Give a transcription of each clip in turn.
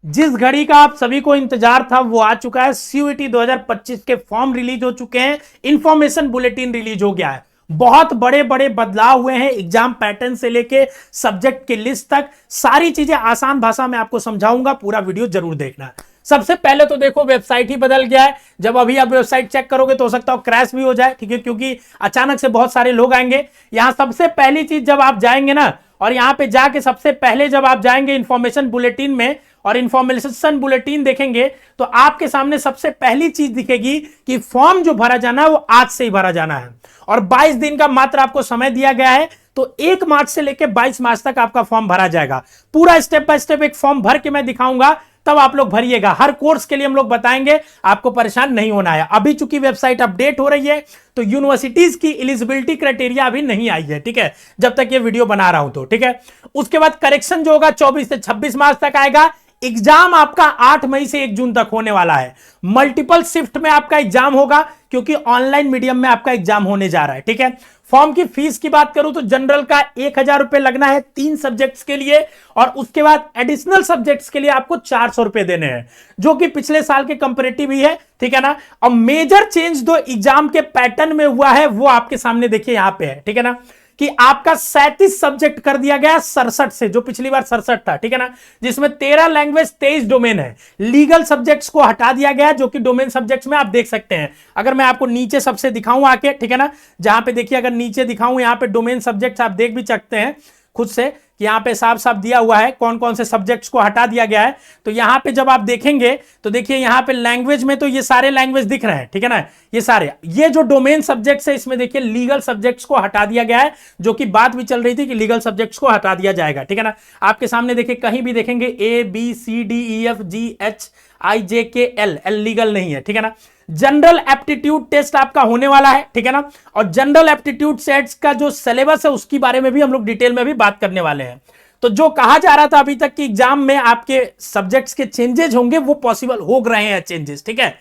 जिस घड़ी का आप सभी को इंतजार था वो आ चुका है। सीयूईटी 2025 के फॉर्म रिलीज हो चुके हैं, इंफॉर्मेशन बुलेटिन रिलीज हो गया है। बहुत बड़े बड़े बदलाव हुए हैं एग्जाम पैटर्न से लेके सब्जेक्ट की लिस्ट तक। सारी चीजें आसान भाषा में आपको समझाऊंगा, पूरा वीडियो जरूर देखना। सबसे पहले तो देखो वेबसाइट ही बदल गया है। जब अभी आप वेबसाइट चेक करोगे तो हो सकता है क्रैश भी हो जाए, ठीक है, क्योंकि अचानक से बहुत सारे लोग आएंगे। यहां सबसे पहली चीज जब आप जाएंगे ना, और यहां पे जाके सबसे पहले जब आप जाएंगे इंफॉर्मेशन बुलेटिन में और इंफॉर्मेशन बुलेटिन देखेंगे तो आपके सामने सबसे पहली चीज दिखेगी कि फॉर्म जो भरा जाना है वो आज से ही भरा जाना है और 22 दिन का मात्र आपको समय दिया गया है। तो 1 मार्च से लेकर 22 मार्च तक आपका फॉर्म भरा जाएगा। पूरा स्टेप बाय स्टेप एक फॉर्म भर के मैं दिखाऊंगा, तब आप लोग भरिएगा। हर कोर्स के लिए हम लोग बताएंगे, आपको परेशान नहीं होना है। अभी चूंकि वेबसाइट अपडेट हो रही है तो यूनिवर्सिटीज की एलिजिबिलिटी क्राइटेरिया अभी नहीं आई है, ठीक है, जब तक ये वीडियो बना रहा हूं तो, ठीक है। उसके बाद करेक्शन जो होगा 24 से 26 मार्च तक आएगा। एग्जाम आपका 8 मई से 1 जून तक होने वाला है। मल्टीपल शिफ्ट में आपका एग्जाम होगा क्योंकि ऑनलाइन मीडियम में आपका एग्जाम होने जा रहा है, ठीक है। फॉर्म की फीस की बात करूं तो जनरल का 1000 रुपए लगना है 3 सब्जेक्ट्स के लिए, और उसके बाद एडिशनल सब्जेक्ट्स के लिए आपको 400 रुपए देने हैं, जो कि पिछले साल के कंपैरेटिव ही है, ठीक है ना। और मेजर चेंज जो एग्जाम के पैटर्न में हुआ है वो आपके सामने देखिए यहां पे है, ठीक है ना, कि आपका 37 सब्जेक्ट कर दिया गया 67 से, जो पिछली बार 67 था, ठीक है ना, जिसमें 13 लैंग्वेज 23 डोमेन है। लीगल सब्जेक्ट्स को हटा दिया गया, जो कि डोमेन सब्जेक्ट्स में आप देख सकते हैं। अगर मैं आपको नीचे सबसे दिखाऊं आके, ठीक है ना, जहां पे देखिए अगर नीचे दिखाऊं यहां पे डोमेन सब्जेक्ट्स आप देख भी सकते हैं खुद से कि यहां पे साफ साफ दिया हुआ है कौन कौन से सब्जेक्ट्स को हटा दिया गया है। तो यहां पे जब आप देखेंगे तो देखिए यहां पे लैंग्वेज में तो ये सारे लैंग्वेज दिख रहे हैं, ठीक है ना, ये सारे, ये जो डोमेन सब्जेक्ट्स है इसमें देखिए लीगल सब्जेक्ट्स को हटा दिया गया है, जो कि बात भी चल रही थी कि लीगल सब्जेक्ट्स को हटा दिया जाएगा, ठीक है ना। आपके सामने देखिए कहीं भी देखेंगे ABCDEFGHIJKL, एल लीगल नहीं है, ठीक है ना। जनरल एप्टीट्यूड टेस्ट आपका होने वाला है, ठीक है ना, और जनरल एप्टीट्यूड सेट्स का जो सिलेबस है उसके बारे में भी हम लोग डिटेल में भी बात करने वाले हैं। तो जो कहा जा रहा था अभी तक कि एग्जाम में आपके सब्जेक्ट्स के चेंजेस होंगे वो पॉसिबल हो रहे हैं चेंजेस, ठीक है।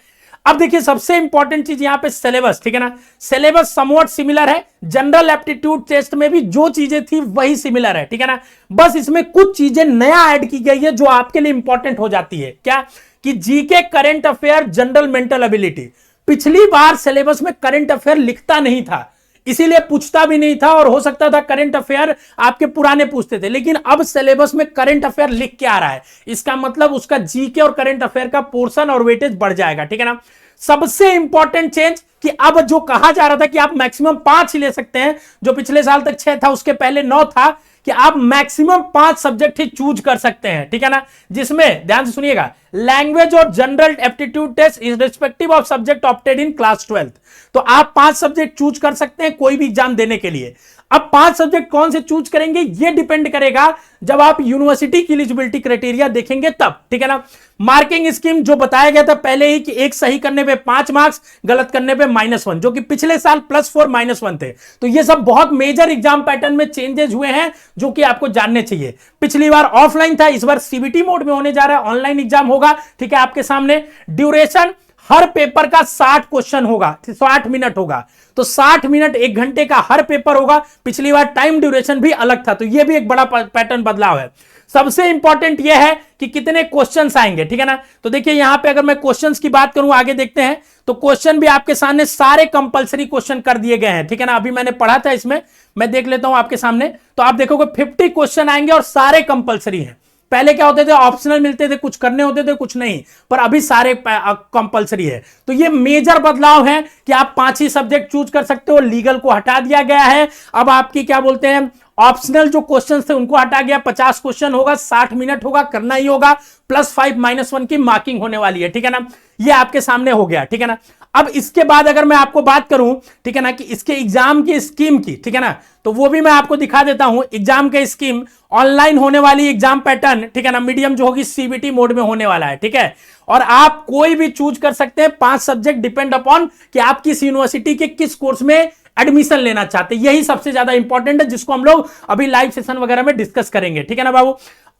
अब देखिए सबसे इंपॉर्टेंट चीज यहां पे सिलेबस, ठीक है ना, सिलेबस समवॉट सिमिलर है। जनरल एप्टीट्यूड टेस्ट में भी जो चीजें थी वही सिमिलर है, ठीक है ना, बस इसमें कुछ चीजें नया ऐड की गई है जो आपके लिए इंपॉर्टेंट हो जाती है। क्या कि GK, current affair, general mental ability. पिछली बार सिलेबस में करंट अफेयर लिखता नहीं था, इसीलिए पूछता भी नहीं था, और हो सकता था करंट अफेयर आपके पुराने पूछते थे, लेकिन अब सिलेबस में करंट अफेयर लिख के आ रहा है। इसका मतलब उसका जीके और करंट अफेयर का पोर्शन और वेटेज बढ़ जाएगा, ठीक है ना। सबसे इंपॉर्टेंट चेंज कि अब जो कहा जा रहा था कि आप मैक्सिमम 5 ही ले सकते हैं, जो पिछले साल तक 6 था, उसके पहले 9 था, कि आप मैक्सिमम 5 सब्जेक्ट ही चूज कर सकते हैं, ठीक है ना, जिसमें ध्यान से सुनिएगा लैंग्वेज और general aptitude test is respective of subject opted in class 12th। तो आप 5 सब्जेक्ट चूज कर सकते हैं कोई भी एग्जाम देने के लिए। अब 5 सब्जेक्ट कौन से चूज करेंगे ये डिपेंड करेगा जब आप यूनिवर्सिटी की एलिजिबिलिटी क्राइटेरिया देखेंगे तब, ठीक है ना। मार्किंग स्कीम जो बताया गया था पहले ही कि एक सही करने पे 5 मार्क्स, गलत करने पे -1, जो कि पिछले साल +4 -1 थे। तो ये सब बहुत मेजर एग्जाम पैटर्न में चेंजेस हुए हैं जो कि आपको जानने चाहिए। पिछली बार ऑफलाइन था, इस बार सीबीटी मोड में होने जा रहा है, ऑनलाइन एग्जाम होगा, ठीक है। आपके सामने ड्यूरेशन हर पेपर का 60 क्वेश्चन होगा, 60 मिनट होगा, तो 60 मिनट 1 घंटे का हर पेपर होगा। पिछली बार टाइम ड्यूरेशन भी अलग था, तो यह भी एक बड़ा पैटर्न बदलाव है। सबसे इंपॉर्टेंट यह है कि कितने क्वेश्चंस आएंगे, ठीक है ना। तो देखिए यहां पे अगर मैं क्वेश्चंस की बात करूं, आगे देखते हैं, तो क्वेश्चन भी आपके सामने सारे कंपलसरी क्वेश्चन कर दिए गए हैं, ठीक है ना। अभी मैंने पढ़ा था इसमें, मैं देख लेता हूं आपके सामने, तो आप देखोगे 50 क्वेश्चन आएंगे और सारे कंपलसरी हैं। पहले क्या होते थे, ऑप्शनल मिलते थे, कुछ करने होते थे कुछ नहीं, पर अभी सारे कंपलसरी है। तो ये मेजर बदलाव है कि आप 5 ही सब्जेक्ट चूज कर सकते हो। लीगल को हटा दिया गया है। अब आपकी क्या बोलते हैं, ऑप्शनल जो क्वेश्चन थे उनको हटा गया। 50 क्वेश्चन होगा, 60 मिनट होगा, करना ही होगा, +5 -1 की मार्किंग होने वाली है, ठीक है ना। ये आपके सामने हो गया, ठीक है ना। अब इसके बाद अगर मैं आपको बात करूं, ठीक है ना, कि इसके एग्जाम की स्कीम की, ठीक है ना, तो वो भी मैं आपको दिखा देता हूं। एग्जाम के स्कीम, ऑनलाइन होने वाली एग्जाम पैटर्न, ठीक है ना, मीडियम जो होगी सीबीटी मोड में होने वाला है, ठीक है। और आप कोई भी चूज कर सकते हैं, 5 सब्जेक्ट डिपेंड अपॉन कि आप किस यूनिवर्सिटी के किस कोर्स में एडमिशन लेना चाहते हैं। यही सबसे ज्यादा इंपॉर्टेंट है, जिसको हम लोग अभी लाइव सेशन वगैरह में डिस्कस करेंगे, ठीक है ना बाबू।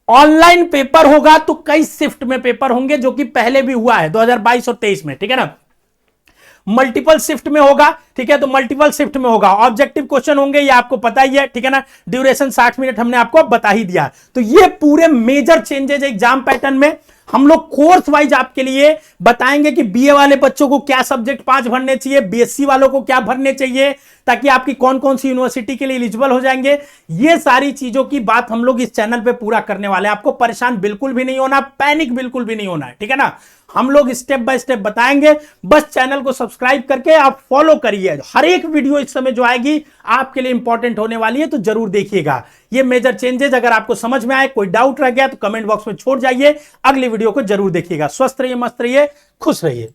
ऑनलाइन पेपर होगा तो कई शिफ्ट में पेपर होंगे, जो कि पहले भी हुआ है 2022 और 23 में, ठीक है ना। मल्टीपल शिफ्ट में होगा, ठीक है, तो मल्टीपल शिफ्ट में होगा। ऑब्जेक्टिव क्वेश्चन होंगे, ये आपको पता ही है, ठीक है ना। ड्यूरेशन 60 मिनट हमने आपको बता ही दिया। तो ये पूरे मेजर चेंजेस एग्जाम पैटर्न में हम लोग कोर्स वाइज आपके लिए बताएंगे कि बीए वाले बच्चों को क्या सब्जेक्ट 5 भरने चाहिए, बीएससी वालों को क्या भरने चाहिए, ताकि आपकी कौन कौन सी यूनिवर्सिटी के लिए एलिजिबल हो जाएंगे। ये सारी चीजों की बात हम लोग इस चैनल पे पूरा करने वाले हैं। आपको परेशान बिल्कुल भी नहीं होना, पैनिक बिल्कुल भी नहीं होना है, ठीक है ना। हम लोग स्टेप बाय स्टेप बताएंगे, बस चैनल को सब्सक्राइब करके आप फॉलो करिए। हर एक वीडियो इस समय जो आएगी आपके लिए इंपॉर्टेंट होने वाली है, तो जरूर देखिएगा। ये मेजर चेंजेस अगर आपको समझ में आए, कोई डाउट रह गया तो कमेंट बॉक्स में छोड़ जाइए। अगली वीडियो को जरूर देखिएगा। स्वस्थ रहिए, मस्त रहिए, खुश रहिए।